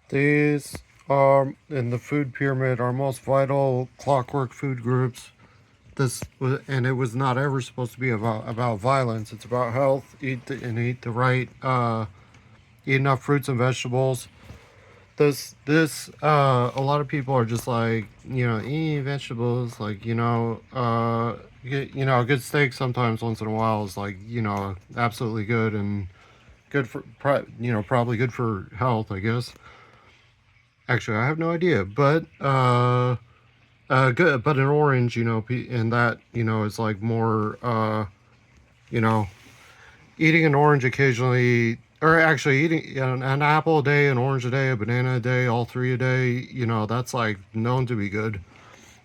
These are, in the food pyramid, our most vital clockwork food groups. And it was not ever supposed to be about violence. It's about health. Eat the right, eat enough fruits and vegetables. A lot of people are just like, eat vegetables, like, a good steak sometimes once in a while is like, absolutely good and good for, probably good for health, I guess. Actually, I have no idea, but good. But an orange, and that, is like more, you know, eating an orange occasionally, or actually eating an apple a day, an orange a day, a banana a day, all three a day. That's like known to be good.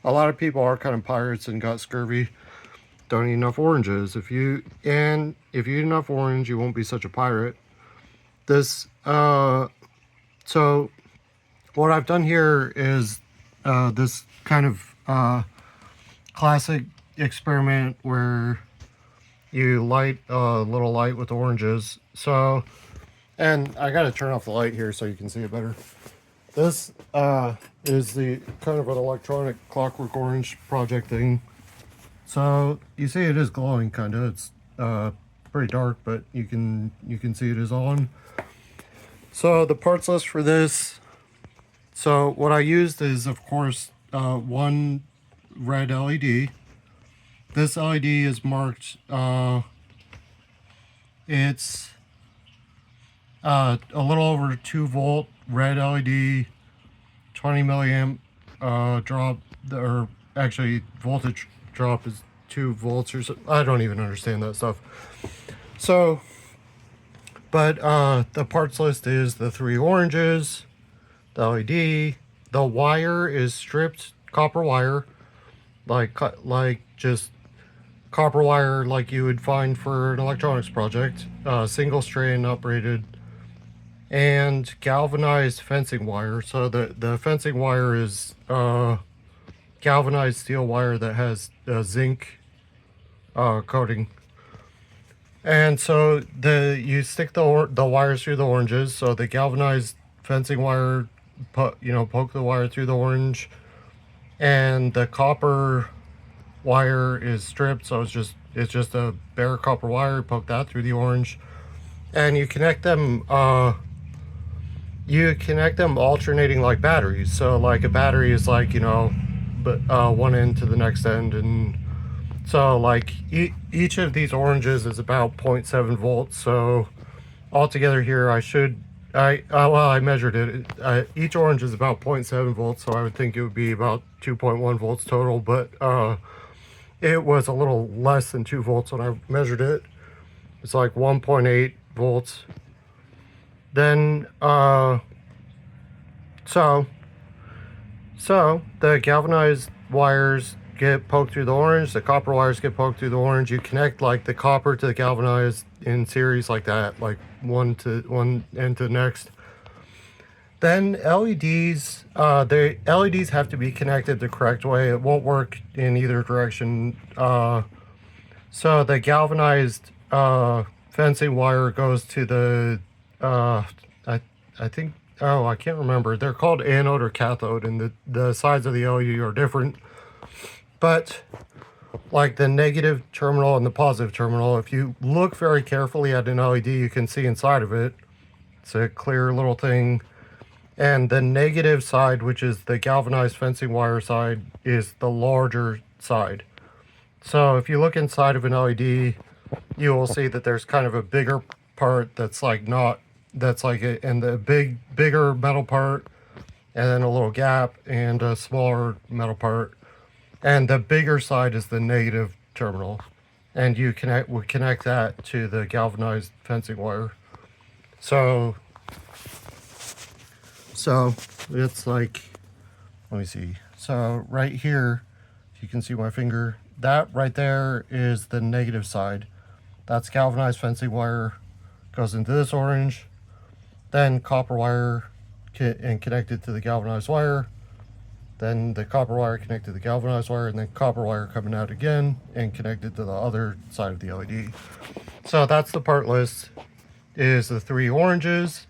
A lot of people are kind of pirates and got scurvy. Don't eat enough oranges. If you eat enough orange, you won't be such a pirate. This so what I've done here is this kind of classic experiment where you light a little light with oranges. And I gotta turn off the light here so you can see it better. This is the kind of an electronic clockwork orange project thing. So you see it is glowing, kind of. It's pretty dark, but you can see it is on. So the parts list for this. So what I used is, of course, one red LED. This LED is marked. It's a little over 2 volt red LED, 20 milliamp drop, or actually voltage drop is 2 volts or so. I don't even understand that stuff. So, but the parts list is the 3 oranges, the LED. The wire is stripped copper wire, like just copper wire like you would find for an electronics project, single strand uprated, and galvanized fencing wire. So the fencing wire is galvanized steel wire that has zinc coating. And so you stick the wires through the oranges. So the galvanized fencing wire, poke the wire through the orange, and the copper wire is stripped. So it's just a bare copper wire. Poke that through the orange, and you connect them. You connect them alternating like batteries. So like a battery is like, but one end to the next end, and so like each of these oranges is about 0.7 volts. So altogether here I measured it. Each orange is about 0.7 volts, so I would think it would be about 2.1 volts total, but it was a little less than 2 volts when I measured it. It's like 1.8 volts. Then so the galvanized wires get poked through the orange, the copper wires get poked through the orange. You connect like the copper to the galvanized in series like that, like one end to the next. Then LEDs, the LEDs have to be connected the correct way. It won't work in either direction. So the galvanized fencing wire goes to the I think, I can't remember. They're called anode or cathode, and the sides of the LED are different. But like the negative terminal and the positive terminal, if you look very carefully at an LED, you can see inside of it. It's a clear little thing. And the negative side, which is the galvanized fencing wire side, is the larger side. So if you look inside of an LED, you will see that there's kind of a bigger part that's like not, that's like it, and the bigger metal part, and then a little gap and a smaller metal part. And the bigger side is the negative terminal. And you would connect that to the galvanized fencing wire. So it's like, let me see. So right here, if you can see my finger, that right there is the negative side. That's galvanized fencing wire, goes into this orange, then copper wire and connected to the galvanized wire, then the copper wire connected to the galvanized wire, and then copper wire coming out again and connected to the other side of the LED. So that's the part list, is the 3 oranges,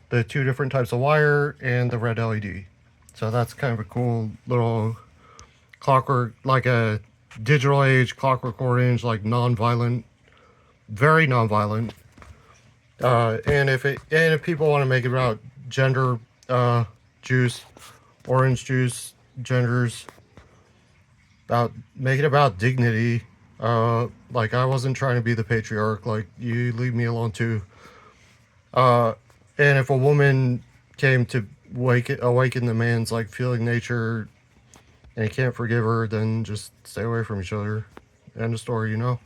the two different types of wire and the red LED. So that's kind of a cool little clockwork, like a digital age clockwork orange, like non-violent, very non-violent. And if people want to make it about gender, juice, orange juice, genders, about make it about dignity. Like I wasn't trying to be the patriarch. Like you leave me alone too. And if a woman came to awaken the man's like feeling nature, and you can't forgive her, then just stay away from each other. End of story, you know.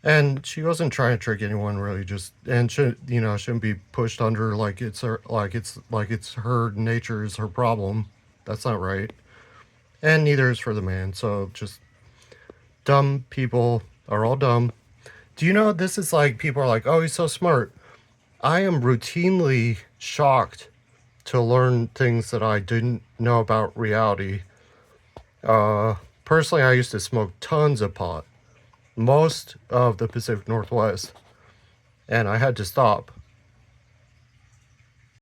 And she wasn't trying to trick anyone, really. Just and shouldn't be pushed under like it's her nature is her problem. That's not right. And neither is for the man. So just dumb people are all dumb. Do you know this is like people are like, oh, he's so smart. I am routinely shocked to learn things that I didn't know about reality. Personally, I used to smoke tons of pot, most of the Pacific Northwest, and I had to stop